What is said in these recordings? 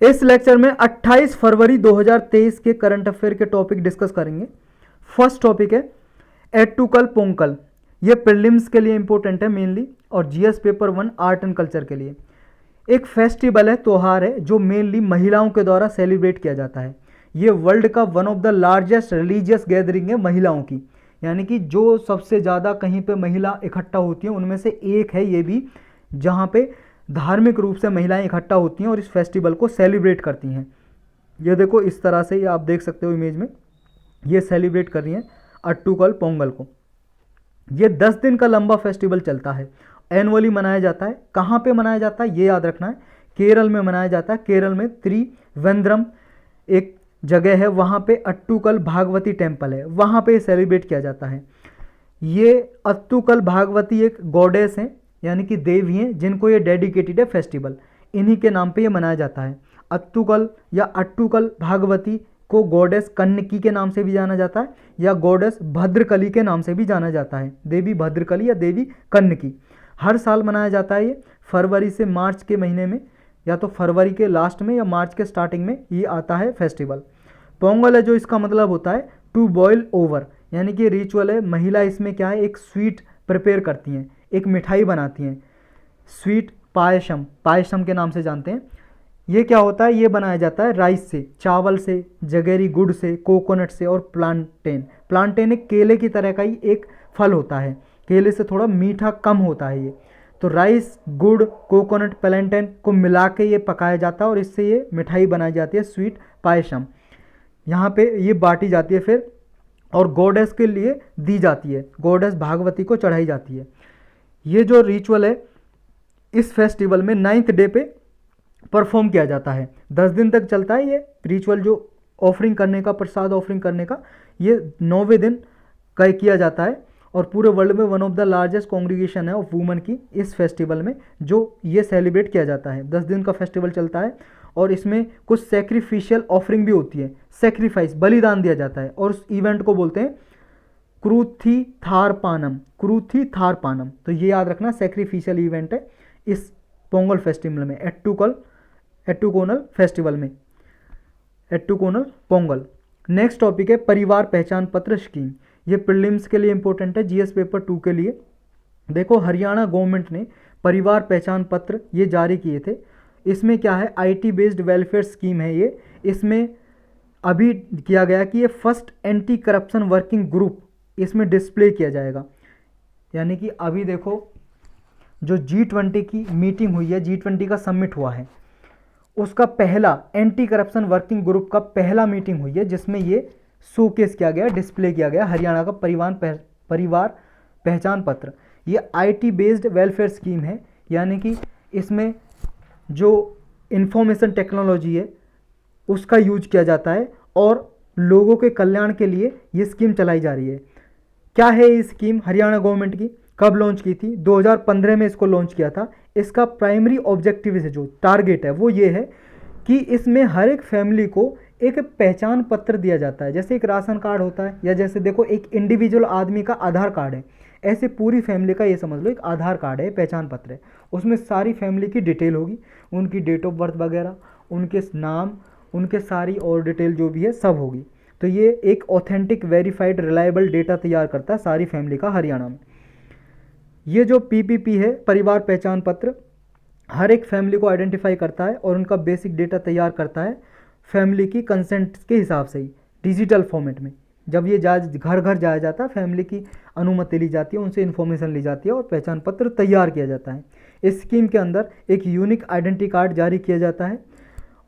इस लेक्चर में 28 फरवरी 2023 के करंट अफेयर के टॉपिक डिस्कस करेंगे। फर्स्ट टॉपिक है एट्टुकल पोंगल। ये प्रीलिम्स के लिए इंपॉर्टेंट है मेनली, और GS paper 1 art and culture के लिए। एक फेस्टिवल है, त्यौहार है, जो मेनली महिलाओं के द्वारा सेलिब्रेट किया जाता है। ये वर्ल्ड का one of the largest religious gathering है महिलाओं की, यानी कि जो सबसे ज़्यादा कहीं पे महिला इकट्ठा होती हैं उनमें से एक है ये भी, जहाँ पे धार्मिक रूप से महिलाएं इकट्ठा होती हैं और इस फेस्टिवल को सेलिब्रेट करती हैं। ये देखो इस तरह से, ये आप देख सकते हो इमेज में, ये सेलिब्रेट कर रही हैं अट्टुकल पोंगल को। ये 10 दिन का लंबा फेस्टिवल चलता है, एनुअली मनाया जाता है। कहाँ पे मनाया जाता है ये याद रखना है, केरल में मनाया जाता है। केरल में त्रिवेंद्रम एक जगह है, वहाँ पे अट्टुकल भागवती टेम्पल है, वहाँ पे सेलिब्रेट किया जाता है। ये अट्टुकल भागवती एक गॉडेस हैं, यानी कि देवी हैं, जिनको ये डेडिकेटेड है फेस्टिवल, इन्हीं के नाम पे ये मनाया जाता है। अट्टुकल या अट्टुकल भागवती को गॉडेस कन्नकी के नाम से भी जाना जाता है, या गॉडेस भद्रकली के नाम से भी जाना जाता है, देवी भद्रकली या देवी कन्नकी। हर साल मनाया जाता है ये फरवरी से मार्च के महीने में, या तो फरवरी के लास्ट में या मार्च के स्टार्टिंग में ये आता है फेस्टिवल। पोंगल है जो इसका मतलब होता है टू बॉयल ओवर, यानी कि रिचुअल है। महिला इसमें क्या है, एक स्वीट प्रिपेयर करती हैं, एक मिठाई बनाती हैं, स्वीट पायसम, पायसम के नाम से जानते हैं। ये क्या होता है, ये बनाया जाता है राइस से, चावल से, जगेरी गुड़ से, कोकोनट से और प्लांटेन। प्लांटेन एक केले की तरह का ही एक फल होता है, केले से थोड़ा मीठा कम होता है ये। तो राइस, गुड़, कोकोनट, प्लांटेन को मिला के ये पकाया जाता है और इससे ये मिठाई बनाई जाती है, स्वीट पायसम। यहाँ पे ये बांटी जाती है फिर, और गॉडेस के लिए दी जाती है, गॉडेस भागवती को चढ़ाई जाती है। ये जो रिचुअल है इस फेस्टिवल में 9th डे पे परफॉर्म किया जाता है। 10 दिन तक चलता है ये रिचुअल, जो ऑफरिंग करने का, प्रसाद ऑफरिंग करने का, ये 9वें दिन का किया जाता है। और पूरे वर्ल्ड में one of the largest congregation है ऑफ वुमेन की इस फेस्टिवल में, जो ये सेलिब्रेट किया जाता है। 10 दिन का फेस्टिवल चलता है और इसमें कुछ सेक्रीफिशियल ऑफरिंग भी होती है, सेक्रीफाइस, बलिदान दिया जाता है, और उस इवेंट को बोलते हैं क्रूथी थारपानम, क्रूथी थारपानम। तो ये याद रखना, सेक्रीफिशियल इवेंट है इस पोंगल फेस्टिवल में, एट्टुकोनल फेस्टिवल में, एट्टुकोनल पोंगल। नेक्स्ट टॉपिक है परिवार पहचान पत्र स्कीम। ये प्रीलिम्स के लिए इंपॉर्टेंट है, जीएस पेपर 2 के लिए। देखो हरियाणा गवर्नमेंट ने परिवार पहचान पत्र ये जारी किए थे। इसमें क्या है, आईटी बेस्ड वेलफेयर स्कीम है ये। इसमें अभी किया गया कि ये first anti corruption working group इसमें डिस्प्ले किया जाएगा। यानी कि अभी देखो जो G20 की मीटिंग हुई है, G20 का समिट हुआ है, उसका पहला एंटी करप्शन वर्किंग ग्रुप का पहला मीटिंग हुई है, जिसमें ये शोकेस किया गया, डिस्प्ले किया गया हरियाणा का परिवार पहचान पत्र। ये आईटी बेस्ड वेलफेयर स्कीम है, यानी कि इसमें जो इंफॉर्मेशन टेक्नोलॉजी है उसका यूज किया जाता है और लोगों के कल्याण के लिए ये स्कीम चलाई जा रही है। क्या है ये स्कीम हरियाणा गवर्नमेंट की, कब लॉन्च की थी, 2015 में इसको लॉन्च किया था। इसका प्राइमरी ऑब्जेक्टिव से जो टारगेट है वो ये है कि इसमें हर एक फैमिली को एक पहचान पत्र दिया जाता है। जैसे एक राशन कार्ड होता है, या जैसे देखो एक इंडिविजुअल आदमी का आधार कार्ड है, ऐसे पूरी फैमिली का ये समझ लो एक आधार कार्ड है, पहचान पत्र है। उसमें सारी फैमिली की डिटेल होगी, उनकी डेट ऑफ बर्थ वगैरह, उनके नाम, उनके सारी और डिटेल जो भी है सब होगी। तो ये एक ऑथेंटिक, वेरीफाइड, रिलायबल डेटा तैयार करता है सारी फैमिली का हरियाणा में। ये जो पीपीपी है, परिवार पहचान पत्र, हर एक फैमिली को आइडेंटिफाई करता है और उनका बेसिक डेटा तैयार करता है फैमिली की कंसेंट के हिसाब से ही, डिजिटल फॉर्मेट में। जब ये घर घर जाया जाता है, फैमिली की अनुमति ली जाती है, उनसे इन्फॉर्मेशन ली जाती है और पहचान पत्र तैयार किया जाता है। इस स्कीम के अंदर एक यूनिक आइडेंटिटी कार्ड जारी किया जाता है,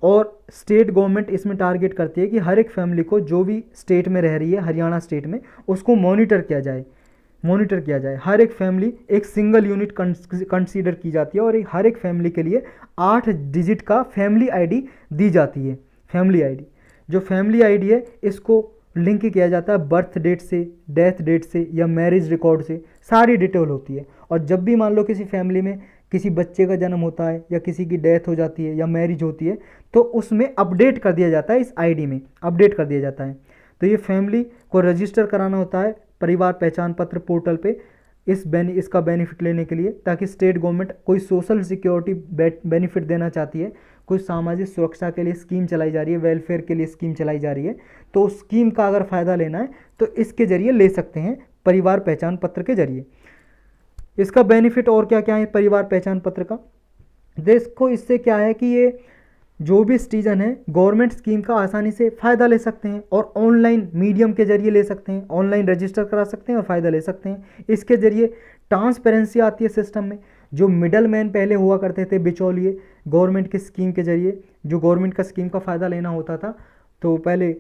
और स्टेट गवर्नमेंट इसमें टारगेट करती है कि हर एक फैमिली को, जो भी स्टेट में रह रही है हरियाणा स्टेट में, उसको मॉनिटर किया जाए। हर एक फैमिली एक सिंगल यूनिट कंसीडर की जाती है, और हर एक फैमिली के लिए 8 डिजिट का फैमिली आईडी दी जाती है। फैमिली आईडी, जो फैमिली आईडी है इसको लिंक किया जाता है बर्थ डेट से, डेथ डेट से, या मैरिज रिकॉर्ड से, सारी डिटेल होती है। और जब भी मान लो किसी फैमिली में किसी बच्चे का जन्म होता है, या किसी की डेथ हो जाती है, या मैरिज होती है, तो उसमें अपडेट कर दिया जाता है, इस आईडी में अपडेट कर दिया जाता है। तो ये फैमिली को रजिस्टर कराना होता है परिवार पहचान पत्र पोर्टल पे, इसका बेनिफिट लेने के लिए, ताकि स्टेट गवर्नमेंट कोई सोशल सिक्योरिटी बेनिफिट देना चाहती है, कोई सामाजिक सुरक्षा के लिए स्कीम चलाई जा रही है, वेलफेयर के लिए स्कीम चलाई जा रही है, तो उस स्कीम का अगर फ़ायदा लेना है तो इसके ज़रिए ले सकते हैं, परिवार पहचान पत्र के जरिए। इसका बेनिफिट और क्या क्या है परिवार पहचान पत्र का? देखो इससे क्या है कि ये जो भी सिटीजन है गवर्नमेंट स्कीम का आसानी से फ़ायदा ले सकते हैं और ऑनलाइन मीडियम के जरिए ले सकते हैं, ऑनलाइन रजिस्टर करा सकते हैं और फ़ायदा ले सकते हैं। इसके ज़रिए ट्रांसपेरेंसी आती है सिस्टम में। जो मिडल मैन पहले हुआ करते थे, बिचौलिए, गवर्नमेंट की स्कीम के जरिए जो गवर्नमेंट का स्कीम का फ़ायदा लेना होता था, तो पहले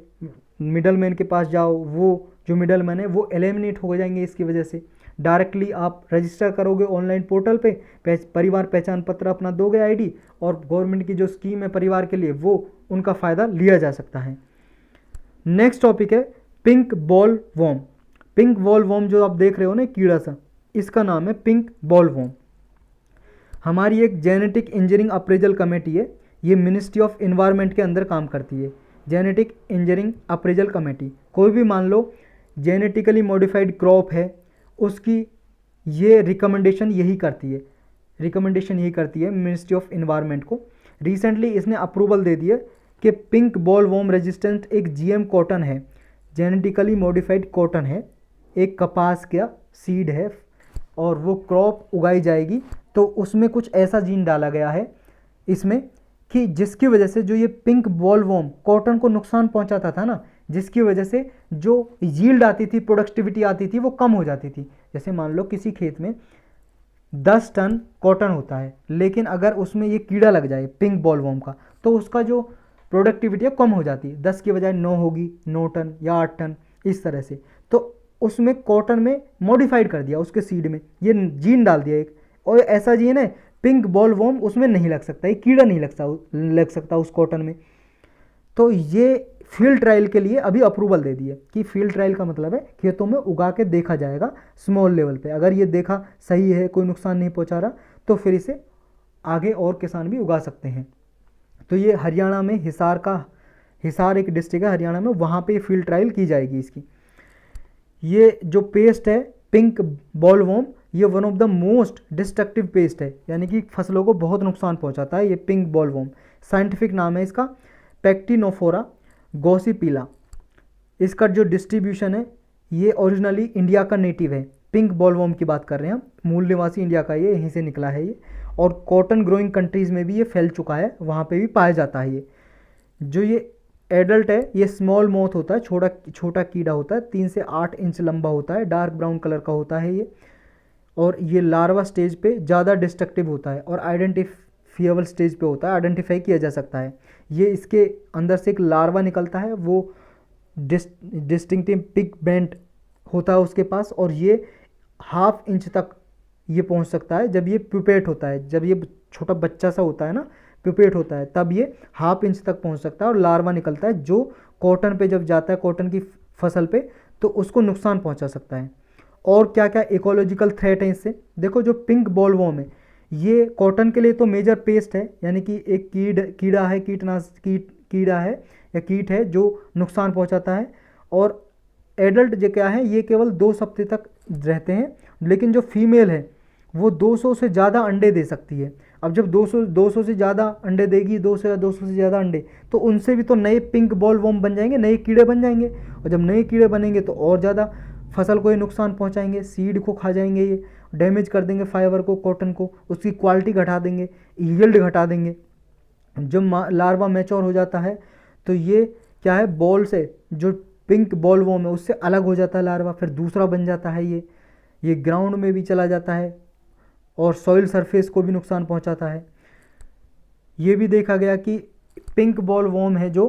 मिडल मैन के पास जाओ, वो जो मिडल मैन है वो एलिमिनेट हो जाएंगे। इसकी वजह से डायरेक्टली आप रजिस्टर करोगे ऑनलाइन पोर्टल पे, परिवार पहचान पत्र अपना दोगे आईडी, और गवर्नमेंट की जो स्कीम है परिवार के लिए वो उनका फ़ायदा लिया जा सकता है। नेक्स्ट टॉपिक है pink ball warm. Pink ball warm जो आप देख रहे हो ना, कीड़ा सा, इसका नाम है पिंक बॉल वॉर्म। हमारी एक जेनेटिक इंजीनियरिंग अप्रेजल कमेटी है, ये मिनिस्ट्री ऑफ इन्वायरमेंट के अंदर काम करती है। जेनेटिक इंजीनियरिंग अप्रेजल कमेटी, कोई भी मान लो जेनेटिकली मॉडिफाइड क्रॉप है, उसकी ये रिकमेंडेशन यही करती है मिनिस्ट्री ऑफ इन्वायरमेंट को। रिसेंटली इसने अप्रूवल दे दिया कि पिंक बॉल वॉर्म रेजिस्टेंट एक जीएम कॉटन है, जेनेटिकली मॉडिफाइड कॉटन है, एक कपास का सीड है और वो क्रॉप उगाई जाएगी, तो उसमें कुछ ऐसा जीन डाला गया है इसमें कि जिसकी वजह से जो ये पिंक बॉल वॉर्म कॉटन को नुकसान पहुंचाता था ना, जिसकी वजह से जो यील्ड आती थी, प्रोडक्टिविटी आती थी, वो कम हो जाती थी। जैसे मान लो किसी खेत में 10 टन कॉटन होता है, लेकिन अगर उसमें ये कीड़ा लग जाए पिंक बॉल वॉर्म का, तो उसका जो प्रोडक्टिविटी है कम हो जाती है, 10 की बजाय 9 होगी, 9 टन या 8 टन इस तरह से। तो उसमें कॉटन में मॉडिफाइड कर दिया, उसके सीड में ये जीन डाल दिया एक, और ऐसा जीन है पिंक बॉल वॉर्म उसमें नहीं लग सकता, ये कीड़ा नहीं लग सकता उस कॉटन में। तो ये फील्ड ट्रायल के लिए अभी अप्रूवल दे दी है कि फील्ड ट्रायल का मतलब है खेतों में उगा के देखा जाएगा स्मॉल लेवल पे। अगर ये देखा सही है, कोई नुकसान नहीं पहुंचा रहा, तो फिर इसे आगे और किसान भी उगा सकते हैं। तो ये हरियाणा में हिसार एक डिस्ट्रिक्ट है हरियाणा में, वहाँ पे फील्ड ट्रायल की जाएगी इसकी। ये जो पेस्ट है पिंक बॉल वॉर्म, ये one of the most destructive paste है, यानी कि फसलों को बहुत नुकसान पहुंचाता है ये पिंक बॉल वॉर्म। साइंटिफिक नाम है इसका पैक्टिनोफोरा गॉसिपिला। इसका जो डिस्ट्रीब्यूशन है, ये ओरिजिनली इंडिया का नेटिव है। पिंक बॉल वॉर्म की बात कर रहे हैं हम, मूल निवासी इंडिया का, ये यहीं से निकला है ये, और कॉटन ग्रोइंग कंट्रीज़ में भी ये फैल चुका है, वहाँ पे भी पाया जाता है ये। जो ये एडल्ट है, ये स्मॉल मौथ होता है, छोटा कीड़ा होता है, 3 से 8 इंच लंबा होता है, डार्क ब्राउन कलर का होता है ये, और ये लार्वा स्टेज पे ज़्यादा डिस्ट्रक्टिव होता है और आइडेंटिफिएबल स्टेज पे होता है, आइडेंटिफाई किया जा सकता है। ये इसके अंदर से एक लार्वा निकलता है, वो डिस्टिंक्टिव पिगमेंट होता है उसके पास, और ये 1/2 इंच तक ये पहुंच सकता है जब ये प्यूपेट होता है, जब ये छोटा बच्चा सा होता है ना, प्यूपेट होता है, तब ये 1/2 इंच तक पहुंच सकता है और लार्वा निकलता है जो कॉटन पे जब जाता है, कॉटन की फसल पे, तो उसको नुकसान पहुंचा सकता है। और क्या क्या इकोलॉजिकल थ्रेट है इससे? देखो जो पिंक बॉल वॉर्म है, ये कॉटन के लिए तो मेजर पेस्ट है, यानी कि एक कीड़ा है, कीड़ा है या कीट है जो नुकसान पहुंचाता है। और एडल्ट जो क्या है, ये केवल 2 हफ्ते तक रहते हैं, लेकिन जो फीमेल है वो 200 से ज़्यादा अंडे दे सकती है। अब जब 200 से ज़्यादा अंडे देगी, 200 से ज़्यादा अंडे, तो उनसे भी तो नए पिंक बॉल वॉर्म बन जाएंगे, नए कीड़े बन जाएंगे, और जब नए कीड़े बनेंगे तो और ज़्यादा फसल को ये नुकसान पहुंचाएंगे, सीड को खा जाएंगे, ये डैमेज कर देंगे फाइबर को, कॉटन को, उसकी क्वालिटी घटा देंगे, यील्ड घटा देंगे। जब लार्वा मैच्योर हो जाता है तो ये क्या है, बॉल से जो पिंक बॉल वॉर्म है उससे अलग हो जाता है लार्वा, फिर दूसरा बन जाता है ये ग्राउंड में भी चला जाता है और सॉइल सरफेस को भी नुकसान पहुंचाता है। ये भी देखा गया कि पिंक बॉल वॉर्म है जो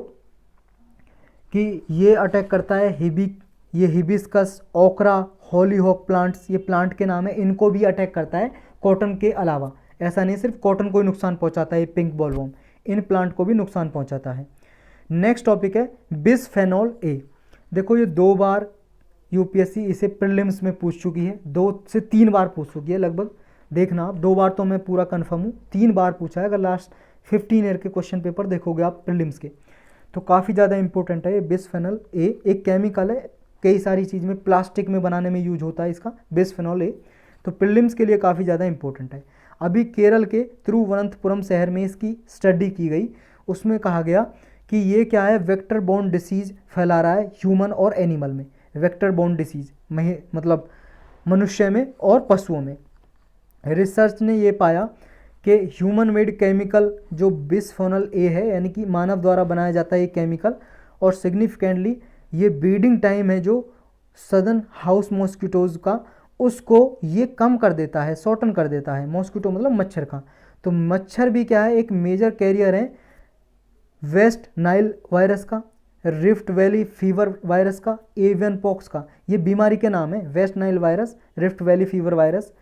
कि ये अटैक करता है हिबिस्कस, ओकरा, हॉलीहॉक प्लांट्स, ये प्लांट के नाम है, इनको भी अटैक करता है कॉटन के अलावा। ऐसा नहीं सिर्फ कॉटन को ही नुकसान पहुंचाता है pink ball warm, in plant को भी नुकसान पहुंचाता है। नेक्स्ट टॉपिक है बिसफेनॉल ए। देखो ये 2 बार यूपीएससी इसे प्रीलिम्स में पूछ चुकी है, 2 से 3 बार पूछ चुकी है लगभग। देखना आप, 2 बार तो मैं पूरा कन्फर्म हूँ, 3 बार पूछा है। अगर लास्ट 15 ईयर के क्वेश्चन पेपर देखोगे आप प्रीलिम्स के, तो काफ़ी ज़्यादा इंपॉर्टेंट है ये बिसफेनॉल ए। एक केमिकल है, कई सारी चीज़ में, प्लास्टिक में बनाने में यूज होता है इसका बिसफेनॉल ए। तो प्रीलिम्स के लिए काफ़ी ज़्यादा इंपॉर्टेंट है। अभी केरल के तिरुवनंतपुरम शहर में इसकी स्टडी की गई, उसमें कहा गया कि ये क्या है, वेक्टर बोर्न डिसीज फैला रहा है ह्यूमन और एनिमल में। वेक्टर बोर्न डिसीज मतलब मनुष्य में और पशुओं में। रिसर्च ने ये पाया कि ह्यूमन मेड केमिकल जो बिस्फेनॉल ए है, यानी कि मानव द्वारा बनाया जाता है ये केमिकल, और सिग्निफिकेंटली ये ब्रीडिंग टाइम है जो सदर्न हाउस मॉस्किटोज़ का, उसको ये कम कर देता है, शॉर्टन कर देता है। मॉस्किटो मतलब मच्छर का। तो मच्छर भी क्या है, एक मेजर कैरियर है वेस्ट नाइल वायरस का, रिफ्ट वैली फीवर वायरस का, एवियन पॉक्स का। ये बीमारी के नाम है, West Nile virus, rift valley fever virus.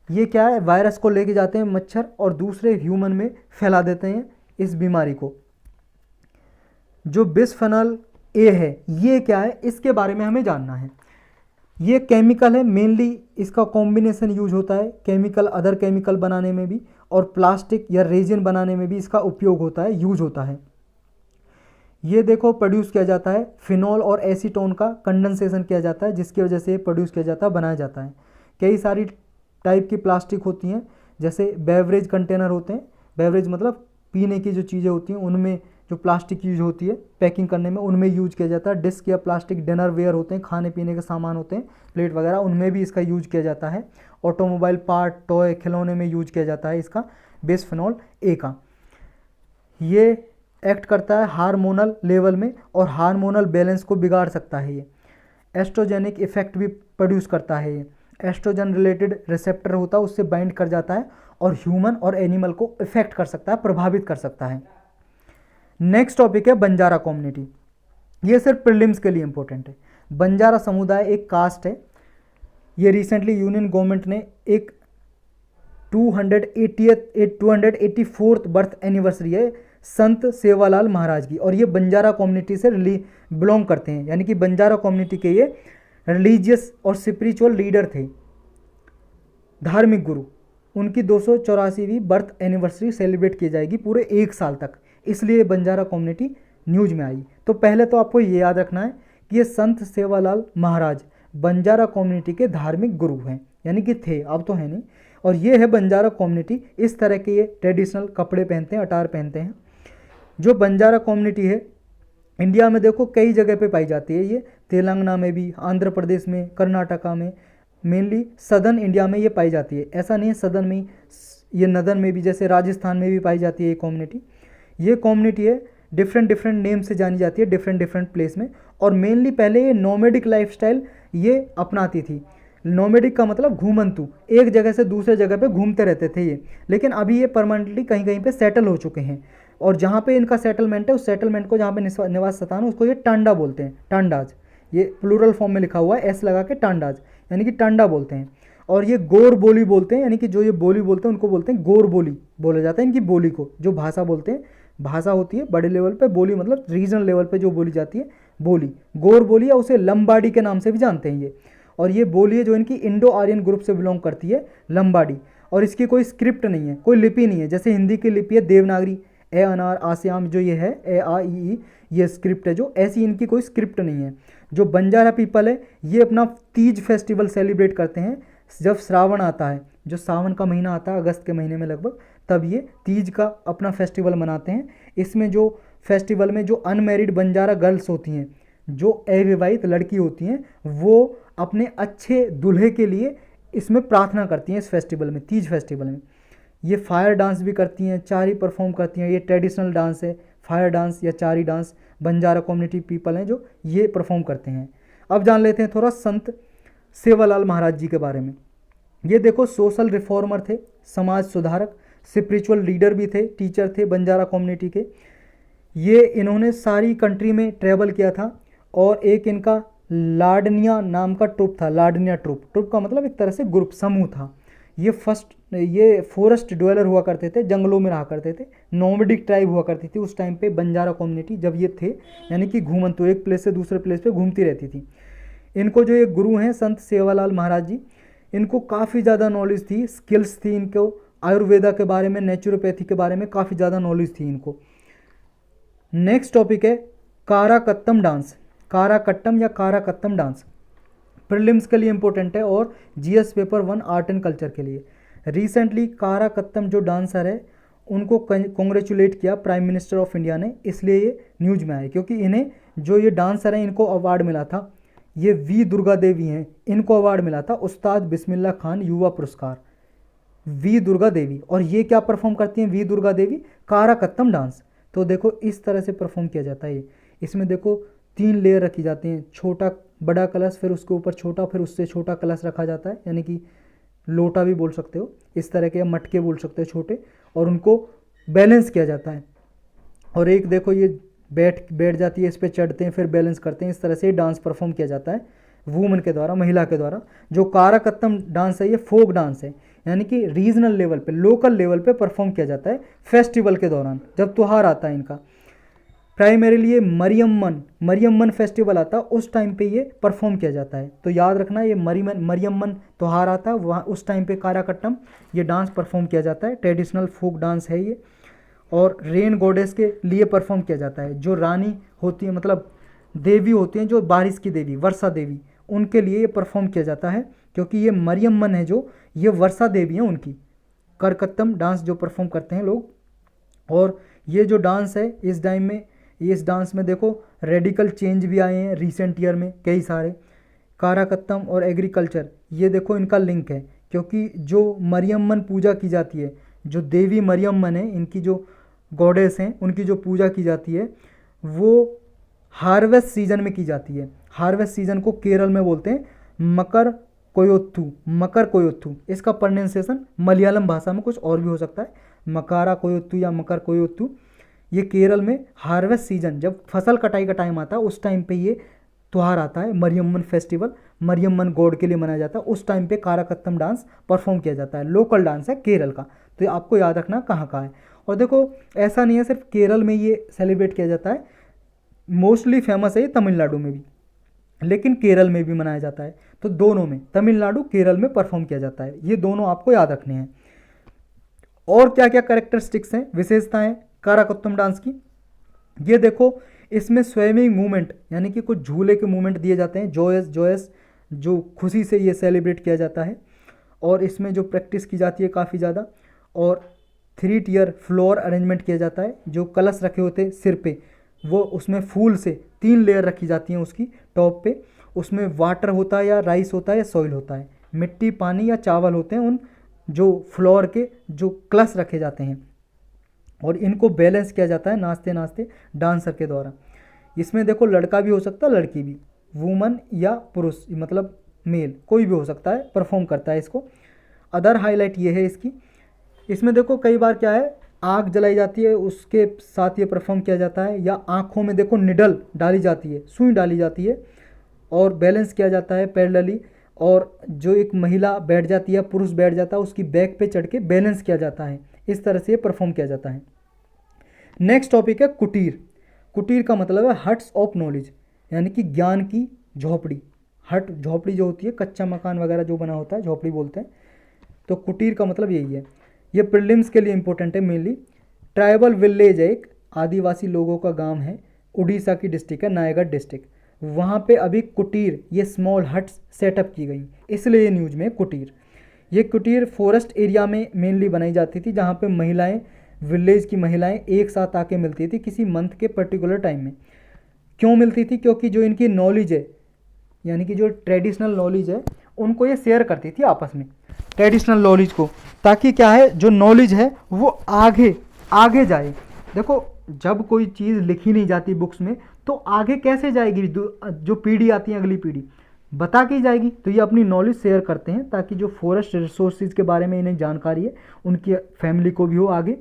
ये क्या है, वायरस को लेके जाते हैं मच्छर और दूसरे ह्यूमन में फैला देते हैं इस बीमारी को। जो बिस्फेनॉल ए है ये क्या है, इसके बारे में हमें जानना है। ये केमिकल है, मेनली इसका कॉम्बिनेशन यूज होता है केमिकल, अदर केमिकल बनाने में भी, और प्लास्टिक या रेजिन बनाने में भी इसका उपयोग होता है, यूज होता है। ये देखो प्रोड्यूस किया जाता है, फिनॉल और एसीटोन का कंडेंसेशन किया जाता है, जिसकी वजह से प्रोड्यूस किया जाता है, बनाया जाता है। कई सारी टाइप की प्लास्टिक होती हैं, जैसे बेवरेज कंटेनर होते हैं, बेवरेज मतलब पीने की जो चीज़ें होती हैं उनमें जो प्लास्टिक यूज होती है पैकिंग करने में, उनमें यूज किया जाता है। डिस्क या प्लास्टिक डिनर वेयर होते हैं, खाने पीने के सामान होते हैं, प्लेट वगैरह, उनमें भी इसका यूज किया जाता है। ऑटोमोबाइल पार्ट, टॉय, खिलौने में यूज किया जाता है इसका बिस्फेनॉल ए का। ये एक्ट करता है हार्मोनल लेवल में और हार्मोनल बैलेंस को बिगाड़ सकता है। ये एस्ट्रोजेनिक इफेक्ट भी प्रोड्यूस करता है। ये एस्ट्रोजन रिलेटेड रिसेप्टर होता है, उससे बाइंड कर जाता है और ह्यूमन और एनिमल को इफेक्ट कर सकता है, प्रभावित कर सकता है। नेक्स्ट टॉपिक है बंजारा कम्युनिटी। ये सिर्फ प्रीलिम्स के लिए इंपॉर्टेंट है। बंजारा समुदाय एक कास्ट है। ये रिसेंटली यूनियन गवर्नमेंट ने एक 284th बर्थ एनिवर्सरी है संत सेवालाल महाराज की, और ये बंजारा कम्युनिटी से बिलोंग करते हैं, यानी कि बंजारा कम्युनिटी के ये रिलीजियस और स्पिरिचुअल लीडर थे, धार्मिक गुरु। उनकी 284वीं बर्थ एनिवर्सरी सेलिब्रेट की जाएगी पूरे 1 साल तक, इसलिए बंजारा कम्युनिटी न्यूज में आई। तो पहले तो आपको ये याद रखना है कि ये संत सेवालाल महाराज बंजारा कम्युनिटी के धार्मिक गुरु हैं, यानी कि थे, अब तो है नहीं। और ये है बंजारा कम्युनिटी, इस तरह के ये ट्रेडिशनल कपड़े पहनते हैं, अटार पहनते हैं। जो बंजारा कम्युनिटी है इंडिया में देखो कई जगह पे पाई जाती है। ये तेलंगाना में भी, आंध्र प्रदेश में, कर्नाटका में, मेनली सदर्न इंडिया में ये पाई जाती है। ऐसा नहीं है सदर्न में, ये नदर्न में भी, जैसे राजस्थान में भी पाई जाती है ये कम्युनिटी। ये कम्युनिटी है डिफरेंट नेम से जानी जाती है डिफरेंट प्लेस में। और मेनली पहले ये नोमेडिक लाइफस्टाइल ये अपनाती थी। नोमेडिक का मतलब घूमंतु, एक जगह से दूसरे जगह पे घूमते रहते थे ये। लेकिन अभी ये परमानेंटली कहीं कहीं पे सेटल हो चुके हैं, और जहाँ पे इनका सेटलमेंट है उस सेटलमेंट को, जहाँ पे निवास स्थान है, उसको ये टांडा बोलते हैं, टांडाज। ये प्लूरल फॉर्म में लिखा हुआ है, एस लगा के टांडाज, यानी कि टांडा बोलते हैं। और ये गोर बोली बोलते हैं, यानी कि जो ये बोली बोलते हैं उनको बोलते हैं गोर बोली, बोला जाता है इनकी बोली को। जो भाषा बोलते हैं, भाषा होती है बड़े लेवल पे, बोली मतलब रीजनल लेवल पे जो बोली जाती है बोली, गोर बोली, या उसे लंबाडी के नाम से भी जानते हैं ये। और ये बोली है जो इनकी इंडो आर्यन ग्रुप से बिलोंग करती है, लंबाडी। और इसकी कोई स्क्रिप्ट नहीं है, कोई लिपि नहीं है। जैसे हिंदी की लिपि है देवनागरी, ए अनार आस्याम जो ये है, ए आ ई, ये स्क्रिप्ट है जो, ऐसी इनकी कोई स्क्रिप्ट नहीं है। जो बंजारा पीपल है ये अपना तीज फेस्टिवल सेलिब्रेट करते हैं जब श्रावण आता है, जो सावन का महीना आता है अगस्त के महीने में लगभग, तब ये तीज का अपना फेस्टिवल मनाते हैं। इसमें जो फेस्टिवल में जो अनमैरिड बंजारा गर्ल्स होती हैं, जो अविवाहित लड़की होती हैं, वो अपने अच्छे दूल्हे के लिए इसमें प्रार्थना करती हैं इस फेस्टिवल में, तीज फेस्टिवल में। ये फायर डांस भी करती हैं, चारी परफॉर्म करती हैं। ये ट्रेडिशनल डांस है, फायर डांस या चारी डांस, बंजारा कम्युनिटी पीपल हैं जो ये परफॉर्म करते हैं। अब जान लेते हैं थोड़ा संत सेवालाल महाराज जी के बारे में। ये देखो सोशल रिफॉर्मर थे, समाज सुधारक, स्पिरिचुअल लीडर भी थे, टीचर थे बंजारा कम्युनिटी के। ये इन्होंने सारी कंट्री में ट्रैवल किया था, और एक इनका लाडनिया नाम का ट्रुप था, लाडनिया ट्रुप का मतलब एक तरह से ग्रुप, समूह था। ये फॉरेस्ट ड्वेलर हुआ करते थे, जंगलों में रहा करते थे, नोमैडिक ट्राइब हुआ करती थी उस टाइम पे बंजारा कम्युनिटी जब ये थे, यानी कि घूमंतु, एक प्लेस से दूसरे प्लेस पे घूमती रहती थी। इनको जो ये गुरु हैं संत सेवालाल महाराज जी, इनको काफ़ी ज़्यादा नॉलेज थी, स्किल्स थी इनको, आयुर्वेदा के बारे में, नेचुरोपैथी के बारे में काफ़ी ज़्यादा नॉलेज थी इनको। नेक्स्ट टॉपिक है काराकत्तम डांस, काराकट्टम या काराकत्तम डांस। प्रीलिम्स के लिए इंपॉर्टेंट है और GS paper 1 art and culture के लिए। रिसेंटली काराकत्तम जो डांसर है उनको कॉन्ग्रेचुलेट किया प्राइम मिनिस्टर ऑफ इंडिया ने, इसलिए ये न्यूज में आए, क्योंकि इन्हें जो ये डांसर हैं इनको अवार्ड मिला था, ये वी दुर्गा देवी हैं, इनको अवार्ड मिला था उस्ताद बिस्मिल्लाह खान युवा पुरस्कार, वी दुर्गा देवी। और ये क्या परफॉर्म करती हैं वी दुर्गा देवी? काराकत्तम डांस। तो देखो इस तरह से परफॉर्म किया जाता है। इसमें देखो 3 लेयर रखी जाती हैं, छोटा बड़ा कलश, फिर उसके ऊपर छोटा, फिर उससे छोटा कलश रखा जाता है, यानी कि लोटा भी बोल सकते हो इस तरह के, मटके बोल सकते हो छोटे, और उनको बैलेंस किया जाता है। और एक देखो ये बैठ जाती है, इस पर चढ़ते हैं फिर बैलेंस करते हैं, इस तरह से डांस परफॉर्म किया जाता है वुमन के द्वारा, महिला के द्वारा। जो काराकत्तम डांस है ये फोक डांस है, यानी कि रीजनल लेवल पे, लोकल लेवल पे परफॉर्म किया जाता है फेस्टिवल के दौरान, जब त्यौहार आता है इनका। प्राइमरीली ये मरियम्मन फेस्टिवल आता है उस टाइम पे ये परफॉर्म किया जाता है। तो याद रखना ये मरियम्मन त्यौहार आता है, वहाँ उस टाइम पे काराकट्टम ये डांस परफॉर्म किया जाता है। ट्रेडिशनल फोक डांस है ये, और रेन गॉडेस के लिए परफॉर्म किया जाता है। जो रानी होती है, मतलब देवी होती हैं, जो बारिश की देवी, वर्षा देवी, उनके लिए ये परफॉर्म किया जाता है, क्योंकि ये मरियम्मन है जो, ये वर्षा देवी हैं उनकी। करकत्तम डांस जो परफॉर्म करते हैं लोग। और ये जो डांस है इस डांस में देखो रेडिकल चेंज भी आए हैं रिसेंट ईयर में कई सारे। काराकत्तम और एग्रीकल्चर, ये देखो इनका लिंक है, क्योंकि जो मरियम्मन पूजा की जाती है, जो देवी मरियम्मन है, इनकी जो गॉडेस हैं, उनकी जो पूजा की जाती है वो हार्वेस्ट सीजन में की जाती है। हार्वेस्ट सीजन को केरल में बोलते हैं मकर कोयोत्थु। इसका प्रोनाउंसिएशन मलयालम भाषा में कुछ और भी हो सकता है, मकारा कोयोत्थु या मकर कोयोत्थु। ये केरल में हार्वेस्ट सीजन, जब फसल कटाई का टाइम आता है उस टाइम पे ये त्यौहार आता है, मरियम्मन फेस्टिवल, मरियम्मन गॉड के लिए मनाया जाता है। उस टाइम पे काराकत्तम डांस परफॉर्म किया जाता है। लोकल डांस है केरल का, तो ये आपको याद रखना कहाँ का है। और देखो ऐसा नहीं है सिर्फ केरल में ये सेलिब्रेट किया जाता है, मोस्टली फेमस है ये तमिलनाडु में भी, लेकिन केरल में भी मनाया जाता है। तो दोनों में, तमिलनाडु केरल में परफॉर्म किया जाता है। ये दोनों आपको याद रखने हैं। और क्या क्या कैरेक्टरिस्टिक्स हैं, विशेषताएं काराकत्तम डांस की, ये देखो इसमें स्विमिंग मूवमेंट, यानी कि कुछ झूले के मूवमेंट दिए जाते हैं, जोयस जो खुशी से ये सेलिब्रेट किया जाता है। और इसमें जो प्रैक्टिस की जाती है काफ़ी ज़्यादा। और 3 टियर फ्लोर अरेंजमेंट किया जाता है, जो कलश रखे होते हैं सिर पे, वो उसमें फूल से 3 लेयर रखी जाती हैं उसकी टॉप पे। उसमें वाटर होता है या राइस होता है या सॉइल होता है, मिट्टी, पानी या चावल होते हैं उन जो फ्लोर के जो कलश रखे जाते हैं। और इनको बैलेंस किया जाता है नाचते नाचते डांसर के द्वारा। इसमें देखो लड़का भी हो सकता है, लड़की भी, वुमन या पुरुष, मतलब मेल, कोई भी हो सकता है, परफॉर्म करता है इसको। अदर हाईलाइट ये है इसकी, इसमें देखो कई बार क्या है, आग जलाई जाती है, उसके साथ ये परफॉर्म किया जाता है। या आँखों में देखो निडल डाली जाती है, सुई डाली जाती है, और बैलेंस किया जाता है पैरेलली। और जो एक महिला बैठ जाती है, पुरुष बैठ जाता है, उसकी बैक पे चढ़ के बैलेंस किया जाता है। इस तरह से ये परफॉर्म किया जाता है। नेक्स्ट टॉपिक है कुटीर। कुटीर का मतलब है हट्स ऑफ नॉलेज, यानी कि ज्ञान की झोपड़ी। हट, झोपड़ी जो होती है, कच्चा मकान वगैरह जो बना होता है, झोपड़ी बोलते हैं। तो कुटीर का मतलब यही है। ये प्रीलिम्स के लिए इंपॉर्टेंट है मेनली। ट्राइबल विलेज एक आदिवासी लोगों का गांव है, उड़ीसा की डिस्ट्रिक्ट है, नायागढ़ डिस्ट्रिक्ट। वहाँ पे अभी कुटीर, ये स्मॉल हट्स सेटअप की गई, इसलिए ये न्यूज़ में कुटीर। ये कुटीर फॉरेस्ट एरिया में मेनली बनाई जाती थी, जहाँ पे महिलाएं, विलेज की महिलाएं एक साथ आके मिलती थी किसी मंथ के पर्टिकुलर टाइम में। क्यों मिलती थी? क्योंकि जो इनकी नॉलेज है, यानी कि जो ट्रेडिशनल नॉलेज है, उनको ये शेयर करती थी आपस में, ट्रेडिशनल नॉलेज को, ताकि क्या है, जो नॉलेज है वो आगे आगे जाए। देखो जब कोई चीज़ लिखी नहीं जाती बुक्स में, तो आगे कैसे जाएगी? जो पीढ़ी आती है, अगली पीढ़ी बता के जाएगी। तो ये अपनी नॉलेज शेयर करते हैं, ताकि जो फॉरेस्ट रिसोर्सेज के बारे में इन्हें जानकारी है, उनकी फैमिली को भी हो आगे,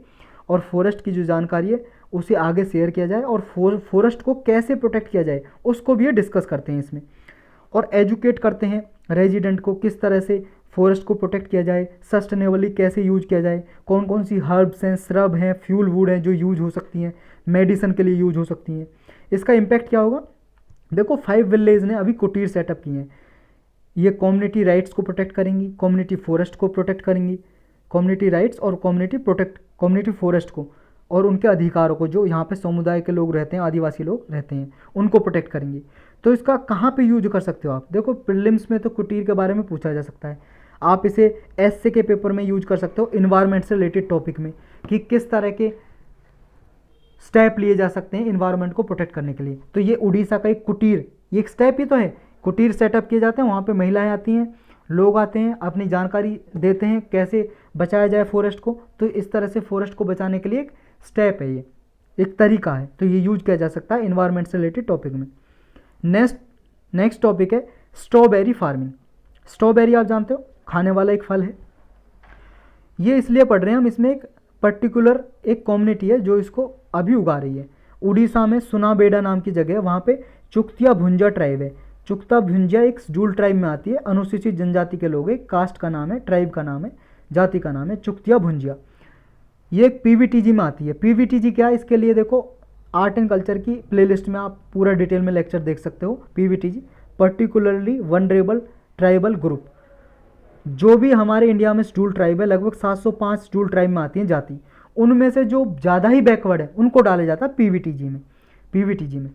और फॉरेस्ट की जो जानकारी है उसे आगे शेयर किया जाए, और फॉरेस्ट को कैसे प्रोटेक्ट किया जाए उसको भी ये डिस्कस करते हैं इसमें। और एजुकेट करते हैं रेजिडेंट को, किस तरह से फॉरेस्ट को प्रोटेक्ट किया जाए, सस्टेनेबली कैसे यूज किया जाए, कौन कौन सी हर्ब्स हैं, श्रब हैं, फ्यूल वुड हैं जो यूज हो सकती हैं, मेडिसिन के लिए यूज हो सकती हैं। इसका इम्पैक्ट क्या होगा? देखो 5 विलेज ने अभी कुटीर सेटअप किए हैं। ये कम्युनिटी राइट्स को प्रोटेक्ट करेंगी, कम्युनिटी फॉरेस्ट को प्रोटेक्ट करेंगी, कम्युनिटी राइट्स और कम्युनिटी फॉरेस्ट को, और उनके अधिकारों को, जो यहाँ पे समुदाय के लोग रहते हैं, आदिवासी लोग रहते हैं, उनको प्रोटेक्ट करेंगी। तो इसका कहाँ पे यूज कर सकते हो आप? देखो प्रीलिम्स में तो कुटीर के बारे में पूछा जा सकता है, आप इसे एसए के पेपर में यूज कर सकते हो इन्वायरमेंट से रिलेटेड टॉपिक में, कि किस तरह के स्टेप लिए जा सकते हैं इन्वायरमेंट को प्रोटेक्ट करने के लिए। तो ये उड़ीसा का एक कुटीर, ये एक स्टेप ही तो है, कुटीर सेटअप किए जाते हैं, वहाँ पे महिलाएं आती हैं, लोग आते हैं, अपनी जानकारी देते हैं कैसे बचाया जाए फॉरेस्ट को। तो इस तरह से फॉरेस्ट को बचाने के लिए एक स्टेप है, ये एक तरीका है, तो ये यूज किया जा सकता है इन्वायरमेंट से रिलेटेड टॉपिक में। नेक्स्ट टॉपिक है स्ट्रॉबेरी फार्मिंग। स्ट्रॉबेरी आप जानते हो खाने वाला एक फल है, ये इसलिए पढ़ रहे हैं हम, इसमें एक पर्टिकुलर एक कम्युनिटी है जो इसको अभी उगा रही है। उड़ीसा में सुनाबेड़ा नाम की जगह है, वहाँ पे चुक्तिया भुंजा ट्राइब है। चुक्ता भुंजा एक जूल ट्राइब में आती है, अनुसूचित जनजाति के लोग, एक कास्ट का नाम है, ट्राइब का नाम है, जाति का नाम है चुक्तिया भुंजिया। ये एक पीवीटीजी में आती है। पीवीटीजी क्या है, इसके लिए देखो आर्ट एंड कल्चर की प्लेलिस्ट में आप पूरा डिटेल में लेक्चर देख सकते हो। PVTG particularly vulnerable tribal group, जो भी हमारे इंडिया में शेड्यूल ट्राइब है, लगभग 705 शेड्यूल ट्राइब में आती हैं जाति, उनमें से जो ज़्यादा ही बैकवर्ड है उनको डाला जाता है पीवीटीजी में।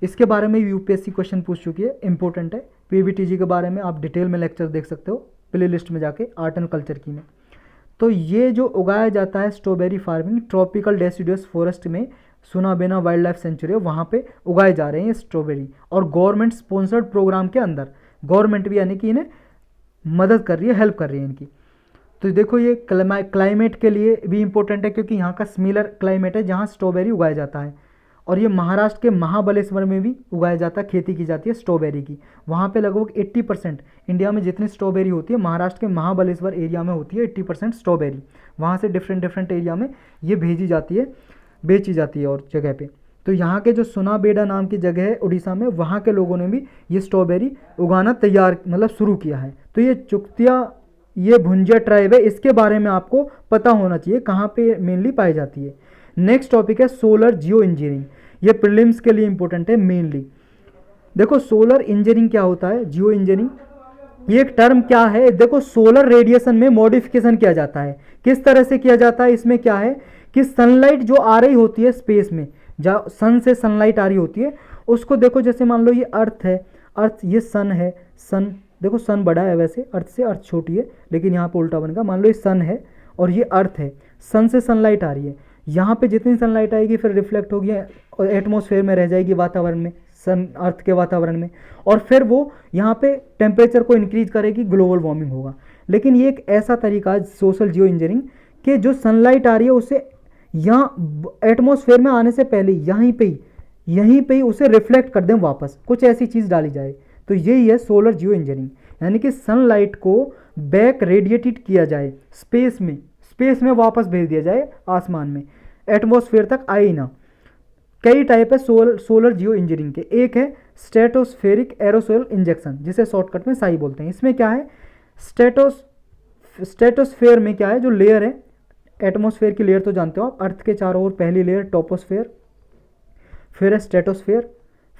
इसके बारे में यूपीएससी क्वेश्चन पूछ चुकी है, इंपॉर्टेंट है। पीवीटीजी के बारे में आप डिटेल में लेक्चर देख सकते हो प्ले लिस्ट में जाके, आर्ट एंड कल्चर की में। तो ये जो उगाया जाता है strawberry farming, tropical deciduous forest में, सुनाबेना वाइल्ड लाइफ सेंचुरी है, वहाँ पे उगाए जा रहे हैं स्ट्रॉबेरी, और गवर्नमेंट स्पॉन्सर्ड प्रोग्राम के अंदर। गवर्नमेंट भी यानी कि इन्हें मदद कर रही है, हेल्प कर रही है इनकी। तो देखो ये क्लाइमेट के लिए भी इम्पोर्टेंट है, क्योंकि यहाँ का सिमिलर क्लाइमेट है जहाँ स्ट्रॉबेरी उगाया जाता है। और ये महाराष्ट्र के महाबलेश्वर में भी उगाया जाता है, खेती की जाती है स्ट्रॉबेरी की। वहाँ पे लगभग 80% इंडिया में जितनी स्ट्रॉबेरी होती है, महाराष्ट्र के महाबलेश्वर एरिया में होती है 80% स्ट्रॉबेरी। वहाँ से डिफरेंट एरिया में ये भेजी जाती है, बेची जाती है और जगह पे। तो यहाँ के जो सुनाबेड़ा नाम की जगह है उड़ीसा में, वहाँ के लोगों ने भी ये स्ट्रॉबेरी उगाना शुरू किया है। तो ये चुक्तिया, ये भुंजिया ट्राइब है, इसके बारे में आपको पता होना चाहिए कहाँ पे मेनली पाई जाती है। नेक्स्ट टॉपिक है सोलर जियो इंजीनियरिंग। ये प्रीलिम्स के लिए इंपॉर्टेंट है मेनली। देखो सोलर इंजीनियरिंग क्या होता है, जियो इंजीनियरिंग ये एक टर्म क्या है। देखो सोलर रेडिएशन में मॉडिफिकेशन किया जाता है, किस तरह से किया जाता है, इसमें क्या है कि सनलाइट जो आ रही होती है स्पेस में, जहाँ सन से सनलाइट आ रही होती है, उसको देखो जैसे मान लो ये अर्थ है, अर्थ ये सन है, सन देखो सन बड़ा है वैसे अर्थ से, अर्थ छोटी है, लेकिन यहाँ पे उल्टा बनेगा। मान लो ये सन है और ये अर्थ है, सन से सनलाइट आ रही है, यहाँ पे जितनी सनलाइट आएगी फिर रिफ्लेक्ट होगी और एटमॉस्फेयर में रह जाएगी, वातावरण में, सन अर्थ के वातावरण में, और फिर वो यहाँ पे टेम्परेचर को इंक्रीज करेगी, ग्लोबल वार्मिंग होगा। लेकिन ये एक ऐसा तरीका है सोशल जियो इंजीनियरिंग कि जो सनलाइट आ रही है उसे यहाँ एटमॉस्फेयर में आने से पहले यहीं पे ही उसे रिफ्लेक्ट कर दें वापस, कुछ ऐसी चीज़ डाली जाए। तो यही है सोलर जियो इंजीनियरिंग, यानी कि सनलाइट को बैक रेडिएटेड किया जाए स्पेस में वापस भेज दिया जाए आसमान में, एटमॉस्फेयर तक आए ही ना। कई टाइप है सोलर जियो इंजीनियरिंग के। एक है स्ट्रेटोस्फेरिक एरोसोल इंजेक्शन, जिसे शॉर्टकट में साई बोलते हैं। इसमें क्या है, स्ट्रेटोस्फेयर में क्या है, जो लेयर है, एटमॉस्फेयर की लेयर तो जानते हो आप, अर्थ के चारों ओर पहली लेयर टॉपोस्फेयर, फिर है स्ट्रेटोस्फेयर,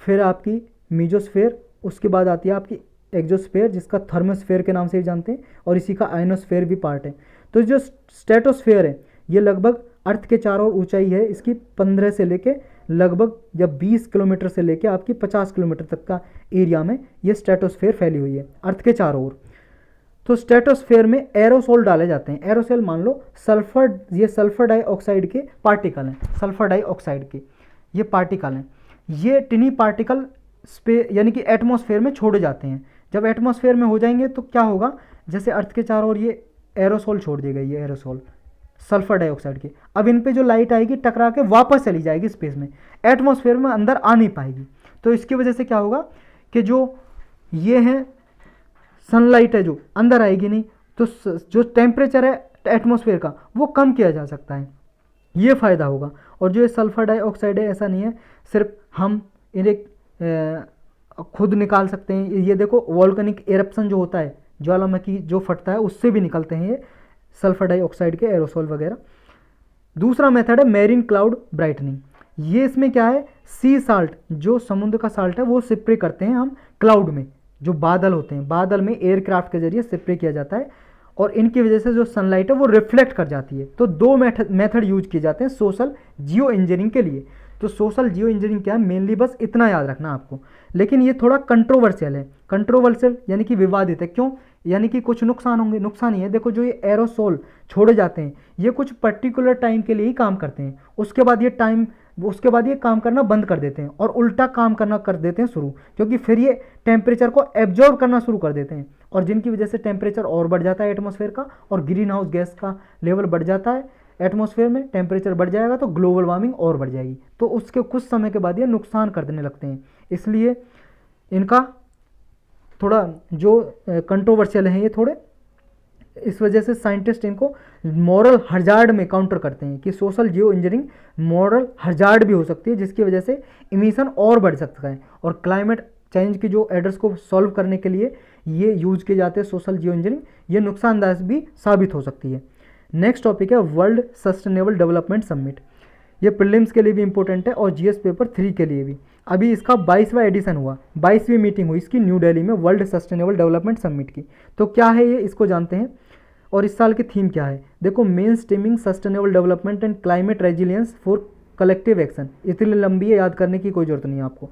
फिर आपकी मीजोस्फेयर, उसके बाद आती है आपकी एक्जोस्फेयर, जिसका थर्मोस्फेयर के नाम से भी जानते हैं, और इसी का आयनोस्फेयर भी पार्ट है। तो जो स्ट्रेटोस्फेयर है ये लगभग अर्थ के चारों ओर ऊंचाई है इसकी 15 से लेके लगभग जब 20 किलोमीटर से लेके आपकी 50 किलोमीटर तक का एरिया में ये स्ट्रेटोस्फेयर फैली हुई है अर्थ के चारों ओर। तो स्ट्रेटोस्फेयर में एरोसोल डाले जाते हैं। एरोसोल मान लो ये सल्फर डाइऑक्साइड के पार्टिकल हैं, सल्फर डाइऑक्साइड के ये पार्टिकल हैं। ये टिनी पार्टिकल यानी कि एटमॉस्फेयर में छोड़े जाते हैं। जब एटमॉस्फेयर में हो जाएंगे तो क्या होगा, जैसे अर्थ के चारों ओर ये एरोसोल छोड़ देगा, ये एरोसोल सल्फर डाइऑक्साइड के, अब इन पे जो लाइट आएगी टकरा के वापस चली जाएगी स्पेस में, एटमॉस्फेयर में अंदर आ नहीं पाएगी। तो इसकी वजह से क्या होगा कि जो ये है सनलाइट है जो अंदर आएगी नहीं, तो जो टेम्परेचर है एटमॉस्फेयर का वो कम किया जा सकता है, ये फ़ायदा होगा। और जो ये सल्फर डाइऑक्साइड है ऐसा नहीं है सिर्फ हम इन्हें खुद निकाल सकते हैं। ये देखो वॉल्केनिक एरप्शन जो होता है, ज्वालामुखी जो फटता है उससे भी निकलते हैं ये सल्फर डाइऑक्साइड के एरोसोल वगैरह। दूसरा मेथड है मैरीन क्लाउड ब्राइटनिंग। ये इसमें क्या है, सी साल्ट जो समुद्र का साल्ट है वो स्प्रे करते हैं हम क्लाउड में, जो बादल होते हैं, बादल में एयरक्राफ्ट के जरिए स्प्रे किया जाता है और इनकी वजह से जो सनलाइट है वो रिफ्लेक्ट कर जाती है। तो दो मेथड यूज किए जाते हैं सोशल जियो इंजीनियरिंग के लिए। तो सोशल जियो इंजीनियरिंग क्या है, मेनली बस इतना याद रखना आपको। लेकिन ये थोड़ा कंट्रोवर्शियल है, कंट्रोवर्शियल यानी कि विवादित है। क्यों? यानी कि कुछ नुकसान होंगे, नुकसान ही है। देखो, जो ये एरोसोल छोड़े जाते हैं ये कुछ पर्टिकुलर टाइम के लिए ही काम करते हैं, उसके बाद ये काम करना बंद कर देते हैं और उल्टा काम करना कर देते हैं शुरू, क्योंकि फिर ये टेम्परेचर को एब्जॉर्ब करना शुरू कर देते हैं, और जिनकी वजह से टेम्परेचर और बढ़ जाता है एटमॉस्फेयर का, और ग्रीन हाउस गैस का लेवल बढ़ जाता है एटमॉस्फेयर में, टेम्परेचर बढ़ जाएगा तो ग्लोबल वार्मिंग और बढ़ जाएगी। तो उसके कुछ समय के बाद ये नुकसान कर देने लगते हैं, इसलिए इनका थोड़ा जो कंट्रोवर्शियल है ये थोड़े, इस वजह से साइंटिस्ट इनको मॉरल हजार्ड में काउंटर करते हैं कि सोशल जियो इंजीनियरिंग मॉरल हजार्ड भी हो सकती है, जिसकी वजह से इमिशन और बढ़ सकता है, और क्लाइमेट चेंज की जो एडर्स को सॉल्व करने के लिए ये यूज किए जाते हैं सोशल जियो इंजीनियरिंग, ये नुकसानदायक भी साबित हो सकती है। नेक्स्ट टॉपिक है वर्ल्ड सस्टेनेबल डेवलपमेंट समिट। ये प्रीलिम्स के लिए भी इंपॉर्टेंट है और जीएस पेपर 3 के लिए भी। अभी इसका 22वां एडिशन हुआ, 22वीं मीटिंग हुई इसकी न्यू दिल्ली में वर्ल्ड सस्टेनेबल डेवलपमेंट समिट की। तो क्या है ये, इसको जानते हैं। और इस साल की थीम क्या है, देखो, main streaming sustainable development and climate resilience for collective action. इतनी लंबी है, याद करने की कोई जरूरत नहीं है आपको।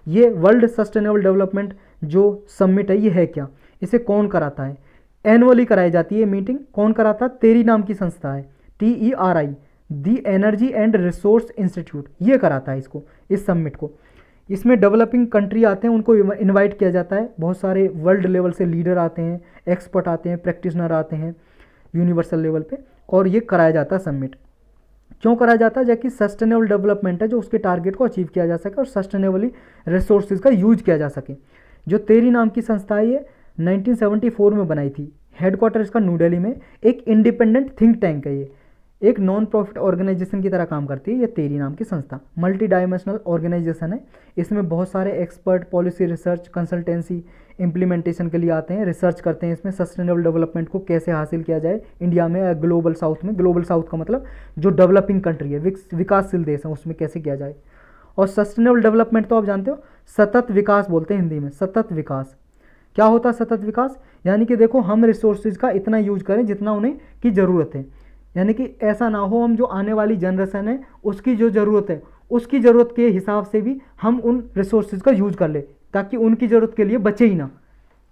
ये वर्ल्ड सस्टेनेबल डेवलपमेंट जो समिट है ये है क्या, इसे कौन कराता है, एनुअली कराई जाती है मीटिंग। कौन कराता है, तेरी नाम की संस्था है, TERI, the energy and resource institute, ये कराता है इसको, इस समिट को। इसमें डेवलपिंग कंट्री आते हैं, उनको इनवाइट किया जाता है, बहुत सारे वर्ल्ड लेवल से लीडर आते हैं, एक्सपर्ट आते हैं, प्रैक्टिशनर आते हैं यूनिवर्सल लेवल पे, और ये कराया जाता है समिट। क्यों कराया जाता है, जबकि सस्टेनेबल डेवलपमेंट है जो उसके टारगेट को अचीव किया जा सके और सस्टेनेबली रिसोर्सेज का यूज किया जा सके। जो तेरी नाम की संस्था है ये 1974 में बनाई थी, हेडक्वार्टर इसका न्यू दिल्ली में। एक इंडिपेंडेंट थिंक टैंक है ये, एक नॉन प्रॉफिट ऑर्गेनाइजेशन की तरह काम करती है ये तेरी नाम की संस्था। मल्टी डायमेंशनल ऑर्गेनाइजेशन है, इसमें बहुत सारे expert policy research consultancy implementation के लिए आते हैं, रिसर्च करते हैं इसमें सस्टेनेबल डेवलपमेंट को कैसे हासिल किया जाए इंडिया में या ग्लोबल साउथ में। ग्लोबल साउथ का मतलब जो डेवलपिंग कंट्री है, विकासशील देश है, उसमें कैसे किया जाए। और सस्टेनेबल डेवलपमेंट तो आप जानते हो, सतत विकास बोलते हैं हिंदी में, सतत विकास। क्या होता है सतत विकास, यानी कि देखो हम रिसोर्सेज का इतना यूज करें जितना उन्हें की ज़रूरत है, यानी कि ऐसा ना हो हम जो आने वाली जनरेशन है उसकी जो ज़रूरत है उसकी ज़रूरत के हिसाब से भी हम उन रिसोर्सेज का यूज कर ले, ताकि उनकी ज़रूरत के लिए बचे ही ना।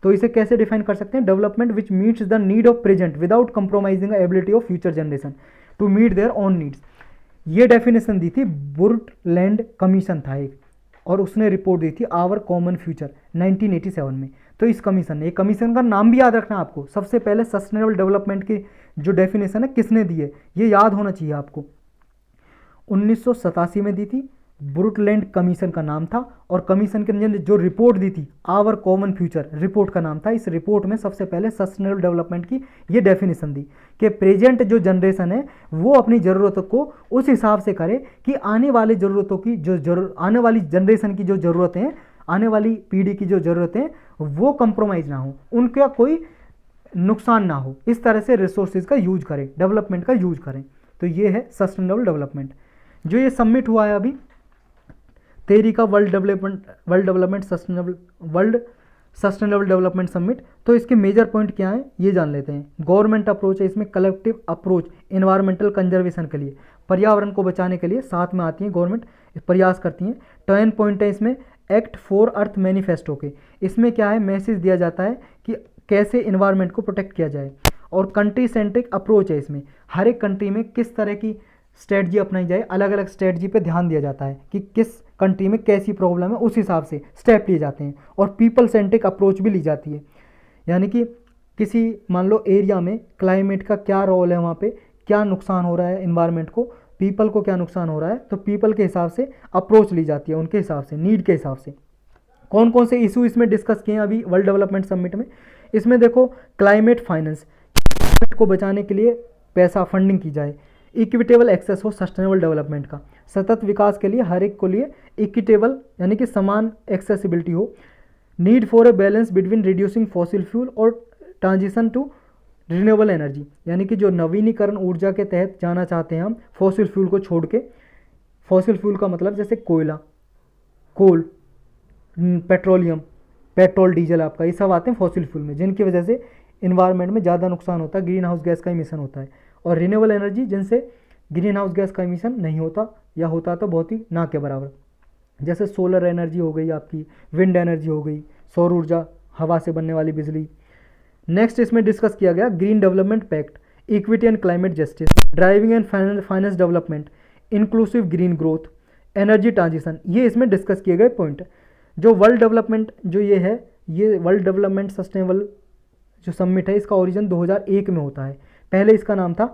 तो इसे कैसे डिफाइन कर सकते हैं, development which meets the need of present without compromising ability of future generation to meet their own needs. ये डेफिनेशन दी थी बुर्टलैंड कमीशन था एक, और उसने रिपोर्ट दी थी आवर कॉमन फ्यूचर 1987 में। तो इस कमीशन ने, कमीशन का नाम भी याद रखना आपको, सबसे पहले सस्टेनेबल डेवलपमेंट की जो डेफिनेशन है किसने दी है ये याद होना चाहिए आपको। 1987 में दी थी, ब्रुटलैंड कमीशन का नाम था, और कमीशन के ने जो रिपोर्ट दी थी आवर कॉमन फ्यूचर रिपोर्ट का नाम था। इस रिपोर्ट में सबसे पहले सस्टेनेबल डेवलपमेंट की ये डेफिनेशन दी कि प्रेजेंट जो जनरेशन है वो अपनी ज़रूरतों को उस हिसाब से करे कि आने वाले ज़रूरतों की आने वाली जनरेशन की जो ज़रूरतें हैं, आने वाली पीढ़ी की जो ज़रूरतें हैं वो कंप्रोमाइज़ ना हो, उनका कोई नुकसान ना हो, इस तरह से रिसोर्सेज का यूज करें, डेवलपमेंट का यूज करें। तो ये है सस्टेनेबल डेवलपमेंट। जो ये सबमिट हुआ है अभी तेरी का वर्ल्ड सस्टेनेबल डेवलपमेंट समिट, तो इसके मेजर पॉइंट क्या हैं ये जान लेते हैं। गवर्नमेंट अप्रोच है इसमें, कलेक्टिव अप्रोच एनवायरमेंटल कंजर्वेशन के लिए, पर्यावरण को बचाने के लिए साथ में आती है गवर्नमेंट, प्रयास करती हैं। 10 पॉइंट है इसमें एक्ट फॉर अर्थ मैनिफेस्टो के, इसमें क्या है मैसेज दिया जाता है कि कैसे इन्वायरमेंट को प्रोटेक्ट किया जाए। और कंट्री सेंट्रिक अप्रोच है इसमें, हर एक कंट्री में किस तरह की स्ट्रेटजी अपनाई जाए, अलग अलग स्ट्रेटजी पे ध्यान दिया जाता है कि किस कंट्री में कैसी प्रॉब्लम है, उस हिसाब से स्टेप लिए जाते हैं। और पीपल सेंट्रिक अप्रोच भी ली जाती है, यानी कि किसी मान लो एरिया में क्लाइमेट का क्या रोल है, वहाँ पे क्या नुकसान हो रहा है इन्वायरमेंट को, पीपल को क्या नुकसान हो रहा है, तो पीपल के हिसाब से अप्रोच ली जाती है, उनके हिसाब से, नीड के हिसाब से। कौन कौन से इशू इसमें डिस्कस किए हैं अभी वर्ल्ड डेवलपमेंट समिट में, इसमें देखो क्लाइमेट फाइनेंस, क्लाइमेट को बचाने के लिए पैसा फंडिंग की जाए, इक्विटेबल एक्सेस हो सस्टेनेबल डेवलपमेंट का, सतत विकास के लिए हर एक को लिए इक्विटेबल यानी कि समान एक्सेसिबिलिटी हो, need for a balance between reducing fossil fuel और ट्रांजिशन टू रिन्यूएबल एनर्जी, यानी कि जो नवीनीकरण ऊर्जा के तहत जाना चाहते हैं हम फॉसिल फ्यूल को छोड़ के। फॉसिल फ्यूल का मतलब जैसे कोयला, कोल, पेट्रोलियम, पेट्रोल, डीजल, आपका ये सब आते हैं फॉसिल फ्यूल में, जिनकी वजह से इन्वायरमेंट में ज़्यादा नुकसान होता है, ग्रीन हाउस गैस का इमिशन होता है। और रिन्यूएबल एनर्जी जिनसे ग्रीन हाउस गैस का एमिशन नहीं होता, या होता तो बहुत ही ना के बराबर। जैसे सोलर एनर्जी हो गई आपकी, विंड एनर्जी हो गई, सौर ऊर्जा, हवा से बनने वाली बिजली। नेक्स्ट इसमें डिस्कस किया गया green development pact, equity and climate justice, driving and finance development, inclusive green growth, energy transition. ये इसमें डिस्कस किए गए पॉइंट। जो वर्ल्ड डेवलपमेंट जो ये है, ये वर्ल्ड डेवलपमेंट सस्टेनेबल जो समिट है, इसका ओरिजिन 2001 में होता है। पहले इसका नाम था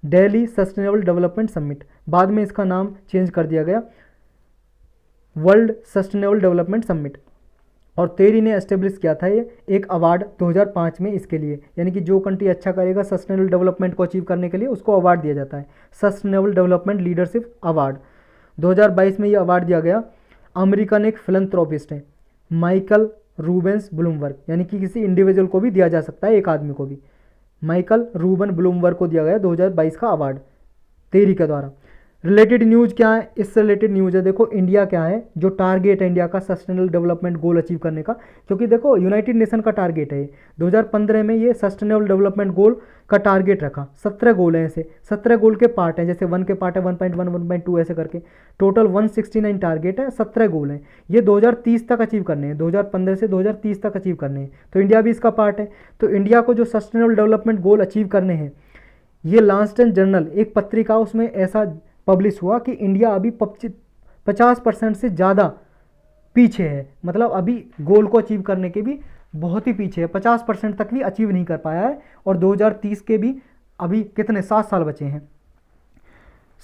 दिल्ली सस्टेनेबल डेवलपमेंट समिट, बाद में इसका नाम चेंज कर दिया गया वर्ल्ड सस्टेनेबल डेवलपमेंट समिट। और तेरी ने एस्टेब्लिश किया था ये एक अवार्ड 2005 में इसके लिए, यानी कि जो कंट्री अच्छा करेगा सस्टेनेबल डेवलपमेंट को अचीव करने के लिए उसको अवार्ड दिया जाता है, सस्टेनेबल डेवलपमेंट लीडरशिप अवार्ड। 2022 में ये अवार्ड दिया गया अमेरिकन एक फिलंथ्रोपिस्ट हैं माइकल रूबेंस ब्लूमबर्ग, यानी कि किसी इंडिविजुअल को भी दिया जा सकता है, एक आदमी को भी। माइकल रूबन ब्लूमबर्ग को दिया गया 2022 का अवार्ड तेरी के द्वारा। रिलेटेड न्यूज़ क्या है, इससे रिलेटेड न्यूज़ है, देखो इंडिया क्या है, जो टारगेट है इंडिया का सस्टेनेबल डेवलपमेंट गोल अचीव करने का, क्योंकि देखो यूनाइटेड नेशन का टारगेट है 2015 में ये सस्टेनेबल डेवलपमेंट गोल का टारगेट रखा। 17 गोल हैं ऐसे, 17 गोल के पार्ट हैं, जैसे 1 के पार्ट है 1.1 1.2 ऐसे करके टोटल 169 टारगेट है, 17 गोल हैं। ये 2030 तक अचीव करने हैं, 2015 से 2030 तक अचीव करने हैं, तो इंडिया भी इसका पार्ट है। तो इंडिया को जो सस्टेनेबल डेवलपमेंट गोल अचीव करने हैं, ये लांस्टन जर्नल एक पत्रिका उसमें ऐसा पब्लिश हुआ कि इंडिया अभी 50% से ज़्यादा पीछे है, मतलब अभी गोल को अचीव करने के भी बहुत ही पीछे है, 50% तक भी अचीव नहीं कर पाया है। और 2030 के भी अभी कितने 7 साल बचे हैं।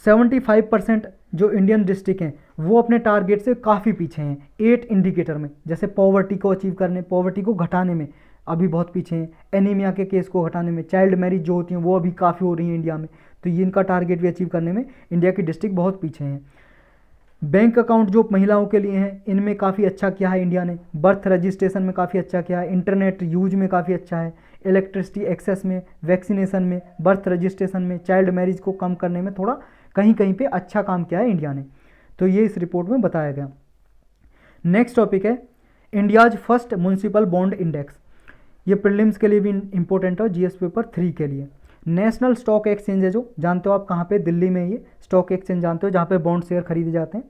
75% जो इंडियन डिस्ट्रिक्ट हैं वो अपने टारगेट से काफ़ी पीछे हैं 8 इंडिकेटर में, जैसे पॉवर्टी को अचीव करने, पॉवर्टी को घटाने में अभी बहुत पीछे हैं, एनीमिया के केस को घटाने में, चाइल्ड मैरिज जो होती हैं वो अभी काफ़ी हो रही हैं इंडिया में, तो ये इनका टारगेट भी अचीव करने में इंडिया की डिस्ट्रिक्ट बहुत पीछे हैं। बैंक अकाउंट जो महिलाओं के लिए हैं इनमें काफ़ी अच्छा किया है इंडिया ने, बर्थ रजिस्ट्रेशन में काफ़ी अच्छा किया है, इंटरनेट यूज में काफ़ी अच्छा है, इलेक्ट्रिसिटी एक्सेस में, वैक्सीनेशन में, बर्थ रजिस्ट्रेशन में, चाइल्ड मैरिज को कम करने में थोड़ा कहीं कहीं पे अच्छा काम किया है इंडिया ने, तो ये इस रिपोर्ट में बताया गया। नेक्स्ट टॉपिक है India's first municipal bond index. ये प्रीलिम्स के लिए भी इंपॉर्टेंट है, जीएस पेपर 3 के लिए। नेशनल स्टॉक एक्सचेंज है जो जानते हो आप कहाँ पे, दिल्ली में ये स्टॉक एक्सचेंज जानते हो जहाँ पे बॉन्ड शेयर खरीदे जाते हैं,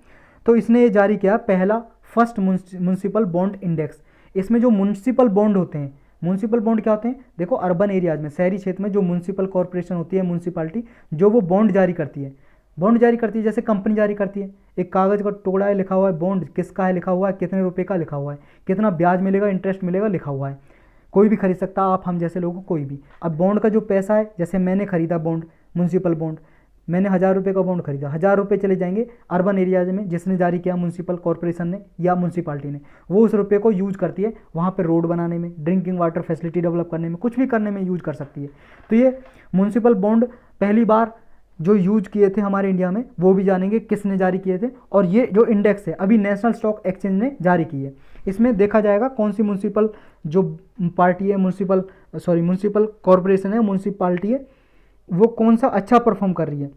तो इसने ये जारी किया पहला फर्स्ट म्यूनसिपल बॉन्ड इंडेक्स। इसमें जो म्यूनसिपल बॉन्ड होते हैं, म्यूनसिपल बॉन्ड क्या होते हैं, देखो अर्बन एरियाज में, शहरी क्षेत्र में जो म्यूनसिपल कॉर्पोरेशन होती है, म्यूनसिपालिटी, जो वो बॉन्ड जारी करती है, बॉन्ड जारी करती है, जैसे कंपनी जारी करती है, एक कागज़ का टुकड़ा है, लिखा हुआ है बॉन्ड किसका है, लिखा हुआ है कितने रुपए का लिखा हुआ है, कितना ब्याज मिलेगा, इंटरेस्ट मिलेगा, लिखा हुआ है, कोई भी खरीद सकता, आप हम जैसे लोगों कोई भी। अब बॉन्ड का जो पैसा है, जैसे मैंने खरीदा बॉन्ड, म्यूनसिपल बॉन्ड, मैंने 1000 रुपये का बॉन्ड खरीदा, 1000 रुपये चले जाएंगे अर्बन एरियाज में, जिसने जारी किया म्यूनसिपल कॉर्पोरेशन ने या म्यूनसिपालिटी ने, वो उस रुपये को यूज करती है वहाँ पे रोड बनाने में, ड्रिंकिंग वाटर फैसिलिटी डेवलप करने में, कुछ भी करने में यूज कर सकती है। तो ये म्यूनसिपल बॉन्ड पहली बार जो यूज किए थे हमारे इंडिया में, वो भी जानेंगे किसने जारी किए थे। और ये जो इंडेक्स है अभी नेशनल स्टॉक एक्सचेंज ने जारी की है, इसमें देखा जाएगा कौन सी म्यूनसिपल जो पार्टी है, म्यूनसिपल कॉर्पोरेशन है, म्यूनसिपालिटी है, वो कौन सा अच्छा परफॉर्म कर रही है,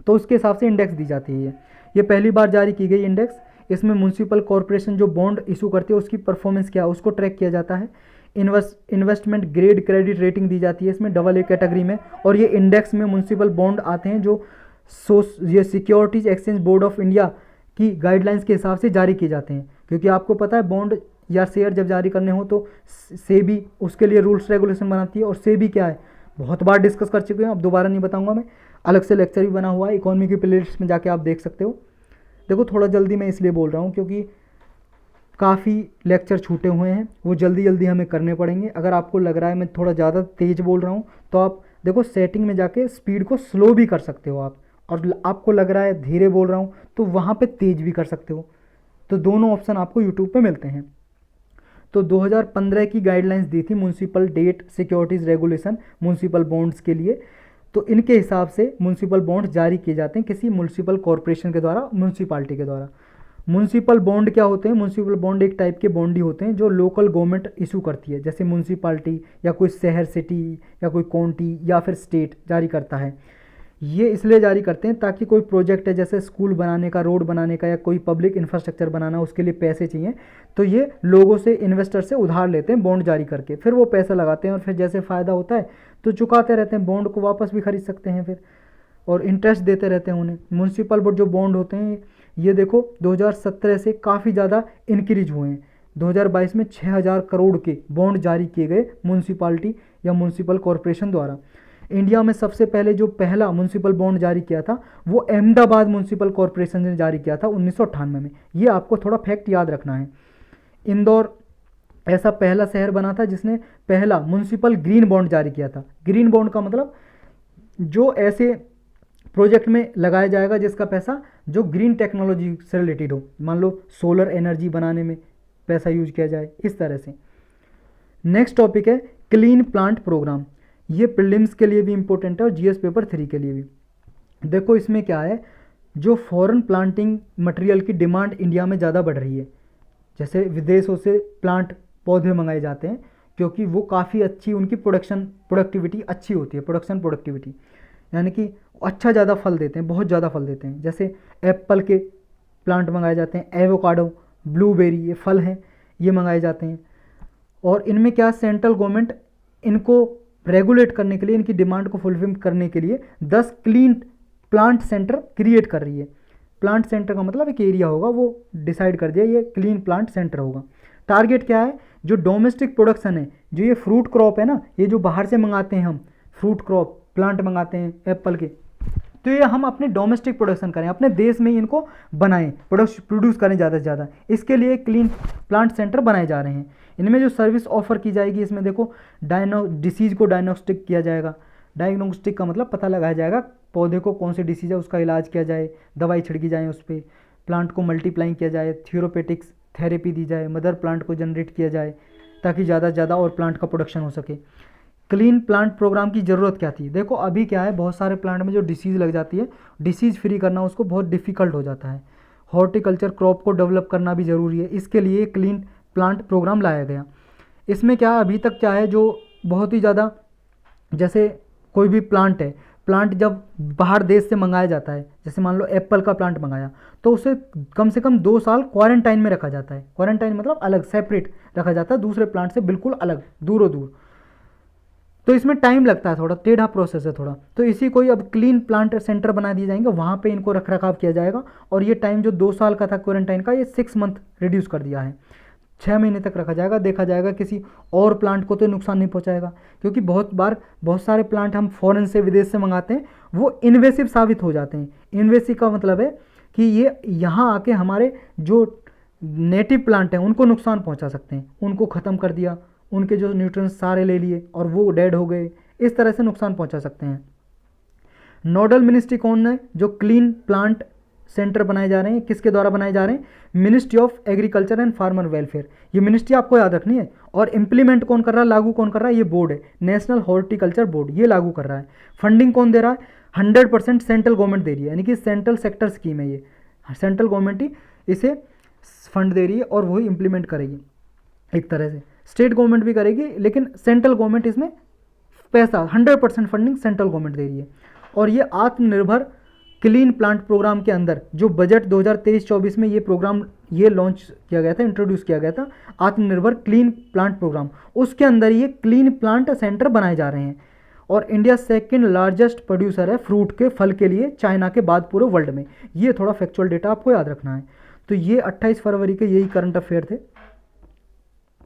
तो उसके हिसाब से इंडेक्स दी जाती है। ये पहली बार जारी की गई इंडेक्स, इसमें म्यूनसिपल कॉर्पोरेशन जो बॉन्ड इशू करती है उसकी परफॉर्मेंस क्या है उसको ट्रैक किया जाता है। इन्वेस्टमेंट ग्रेड क्रेडिट रेटिंग दी जाती है इसमें AA कैटेगरी में। और ये इंडेक्स में म्यूनसिपल बॉन्ड आते हैं जो ये securities exchange board of India की गाइडलाइंस के हिसाब से जारी किए जाते हैं, क्योंकि आपको पता है बॉन्ड या शेयर जब जारी करने हो तो सेबी उसके लिए रूल्स रेगुलेशन बनाती है। और सेबी क्या है बहुत बार डिस्कस कर चुके हैं, अब दोबारा नहीं बताऊंगा मैं, अलग से लेक्चर भी बना हुआ है, इकोनॉमी की प्लेलिस्ट में जाके आप देख सकते हो। देखो थोड़ा जल्दी मैं इसलिए बोल रहा हूँ क्योंकि काफ़ी लेक्चर छूटे हुए हैं, वो जल्दी जल्दी हमें करने पड़ेंगे। अगर आपको लग रहा है मैं थोड़ा ज़्यादा तेज़ बोल रहा हूँ तो आप देखो सेटिंग में जाके स्पीड को स्लो भी कर सकते हो आप, और आपको लग रहा है धीरे बोल रहा हूँ तो वहाँ पे तेज़ भी कर सकते हो, तो दोनों ऑप्शन आपको यूट्यूब पे मिलते हैं। तो 2015 की गाइडलाइंस दी थी municipal debt securities regulation municipal bonds के लिए, तो इनके हिसाब से म्यूनसिपल बॉन्ड जारी किए जाते हैं किसी म्यूनसिपल कॉर्पोरेशन के द्वारा, म्यूनसिपालिटी के द्वारा। म्यूनसिपल बॉन्ड क्या होते हैं, म्यूनसिपल बॉन्ड एक टाइप के बॉन्ड ही होते हैं जो लोकल गवर्नमेंट इशू करती है, जैसे म्यूनसिपालिटी या कोई शहर सिटी या कोई काउंटी या फिर स्टेट जारी करता है। ये इसलिए जारी करते हैं ताकि कोई प्रोजेक्ट है जैसे स्कूल बनाने का, रोड बनाने का या कोई पब्लिक इंफ्रास्ट्रक्चर बनाना, उसके लिए पैसे चाहिए, तो ये लोगों से, इन्वेस्टर से उधार लेते हैं बॉन्ड जारी करके, फिर वो पैसा लगाते हैं और फिर जैसे फ़ायदा होता है तो चुकाते रहते हैं, बॉन्ड को वापस भी खरीद सकते हैं फिर। और इंटरेस्ट देते रहते हैं उन्हें। म्यूनसिपल बोर्ड जो बॉन्ड होते हैं ये देखो 2017 से काफ़ी ज़्यादा इंक्रीज हुए हैं। 2022 में 6000 करोड़ के बॉन्ड जारी किए गए म्यूनसिपालिटी या म्यूनसिपल कॉरपोरेशन द्वारा। इंडिया में सबसे पहले जो पहला म्यूनसिपल बॉन्ड जारी किया था वो अहमदाबाद म्यूनसिपल कॉरपोरेशन ने जारी किया था 1998 में। ये आपको थोड़ा फैक्ट याद रखना है। इंदौर ऐसा पहला शहर बना था जिसने पहला म्यूनसिपल ग्रीन बॉन्ड जारी किया था। ग्रीन बॉन्ड का मतलब जो ऐसे प्रोजेक्ट में लगाया जाएगा जिसका पैसा जो ग्रीन टेक्नोलॉजी से रिलेटेड हो, मान लो सोलर एनर्जी बनाने में पैसा यूज किया जाए, इस तरह से। नेक्स्ट टॉपिक है क्लीन प्लांट प्रोग्राम। ये प्रीलिम्स के लिए भी इंपॉर्टेंट है और जीएस पेपर 3 के लिए भी। देखो इसमें क्या है, जो फॉरेन प्लांटिंग मटेरियल की डिमांड इंडिया में ज़्यादा बढ़ रही है, जैसे विदेशों से प्लांट पौधे मंगाए जाते हैं क्योंकि वो काफ़ी अच्छी उनकी प्रोडक्टिविटी अच्छी होती है, प्रोडक्शन प्रोडक्टिविटी यानी कि अच्छा ज़्यादा फल देते हैं, बहुत ज़्यादा फल देते हैं। जैसे एप्पल के प्लांट मंगाए जाते हैं, एवोकाडो, ब्लूबेरी, ये फल हैं, ये मंगाए जाते हैं। और इनमें क्या, सेंट्रल गवर्नमेंट इनको रेगुलेट करने के लिए, इनकी डिमांड को फुलफिल करने के लिए 10 क्लीन प्लांट सेंटर क्रिएट कर रही है। प्लांट सेंटर का मतलब एक एरिया होगा, वो डिसाइड कर दिया ये क्लीन प्लांट सेंटर होगा। टारगेट क्या है, जो डोमेस्टिक प्रोडक्शन है, जो ये फ्रूट क्रॉप है ना, ये जो बाहर से मंगाते हैं हम फ्रूट क्रॉप प्लांट मंगाते हैं एप्पल के, तो ये हम अपने डोमेस्टिक प्रोडक्शन करें, अपने देश में ही इनको बनाएं, प्रोड्यूस करें ज़्यादा से ज़्यादा। इसके लिए क्लीन प्लांट सेंटर बनाए जा रहे हैं। इनमें जो सर्विस ऑफर की जाएगी, इसमें देखो डिसीज़ को डायग्नोस्टिक किया जाएगा। डायग्नोस्टिक का मतलब पता लगाया जाएगा पौधे को कौन सी डिसीज़ है, उसका इलाज किया जाए, दवाई छिड़की जाए उस पर, प्लांट को मल्टीप्लाइंग किया जाए, थेरोपेटिक्स थेरेपी दी जाए, मदर प्लांट को जनरेट किया जाए ताकि ज़्यादा से ज़्यादा और प्लांट का प्रोडक्शन हो सके। क्लीन प्लांट प्रोग्राम की ज़रूरत क्या थी, देखो अभी क्या है, बहुत सारे प्लांट में जो डिसीज़ लग जाती है, डिसीज़ फ्री करना उसको बहुत डिफ़िकल्ट हो जाता है। हॉर्टिकल्चर क्रॉप को डेवलप करना भी ज़रूरी है, इसके लिए क्लीन प्लांट प्रोग्राम लाया गया। इसमें क्या अभी तक क्या है, जो बहुत ही ज़्यादा, जैसे कोई भी प्लांट है, प्लांट जब बाहर देश से मंगाया जाता है, जैसे मान लो एप्पल का प्लांट मंगाया, तो उसे कम से कम 2 साल क्वारंटाइन में रखा जाता है। क्वारंटाइन मतलब अलग, सेपरेट रखा जाता है, दूसरे प्लांट से बिल्कुल अलग, दूरों दूर। तो इसमें टाइम लगता है, थोड़ा टेढ़ा प्रोसेस है थोड़ा। तो इसी को ही अब क्लीन प्लांट सेंटर बना दिए जाएंगे, वहाँ पे इनको रख रखाव किया जाएगा। और ये टाइम जो 2 साल का था क्वारंटाइन का, ये 6 मंथ रिड्यूस कर दिया है, 6 महीने तक रखा जाएगा। देखा जाएगा किसी और प्लांट को तो नुकसान नहीं पहुंचाएगा, क्योंकि बहुत सारे प्लांट हम फॉरेन से, विदेश से मंगाते हैं, वो इन्वेसिव साबित हो जाते हैं। इन्वेसिव का मतलब है कि ये यहाँ आके हमारे जो नेटिव प्लांट हैं उनको नुकसान पहुंचा सकते हैं, उनको ख़त्म कर दिया, उनके जो न्यूट्रिएंट्स सारे ले लिए और वो डेड हो गए, इस तरह से नुकसान पहुंचा सकते हैं। नोडल मिनिस्ट्री कौन है, जो क्लीन प्लांट सेंटर बनाए जा रहे हैं, किसके द्वारा बनाए जा रहे हैं, ministry of agriculture and farmer welfare. ये मिनिस्ट्री आपको याद रखनी है। और इम्प्लीमेंट कौन कर रहा है, लागू कौन कर रहा है, ये बोर्ड है, नेशनल हॉर्टिकल्चर बोर्ड, ये लागू कर रहा है। फंडिंग कौन दे रहा है, 100% सेंट्रल गवर्नमेंट दे रही है, यानी कि सेंट्रल सेक्टर स्कीम है ये, सेंट्रल गवर्नमेंट ही इसे फंड दे रही है और वही इम्प्लीमेंट करेगी। एक तरह से स्टेट गवर्नमेंट भी करेगी, लेकिन सेंट्रल गवर्नमेंट इसमें पैसा 100% फंडिंग सेंट्रल गवर्नमेंट दे रही है। और ये आत्मनिर्भर क्लीन प्लांट प्रोग्राम के अंदर जो बजट 2023-24 में ये प्रोग्राम ये लॉन्च किया गया था, इंट्रोड्यूस किया गया था, आत्मनिर्भर क्लीन प्लांट प्रोग्राम, उसके अंदर ये क्लीन प्लांट सेंटर बनाए जा रहे हैं। और इंडिया सेकंड लार्जेस्ट प्रोड्यूसर है फ्रूट के, फल के लिए, चाइना के बाद पूरे वर्ल्ड में। ये थोड़ा फैक्चुअल डेटा आपको याद रखना है। तो ये 28 फरवरी के यही करंट अफेयर थे।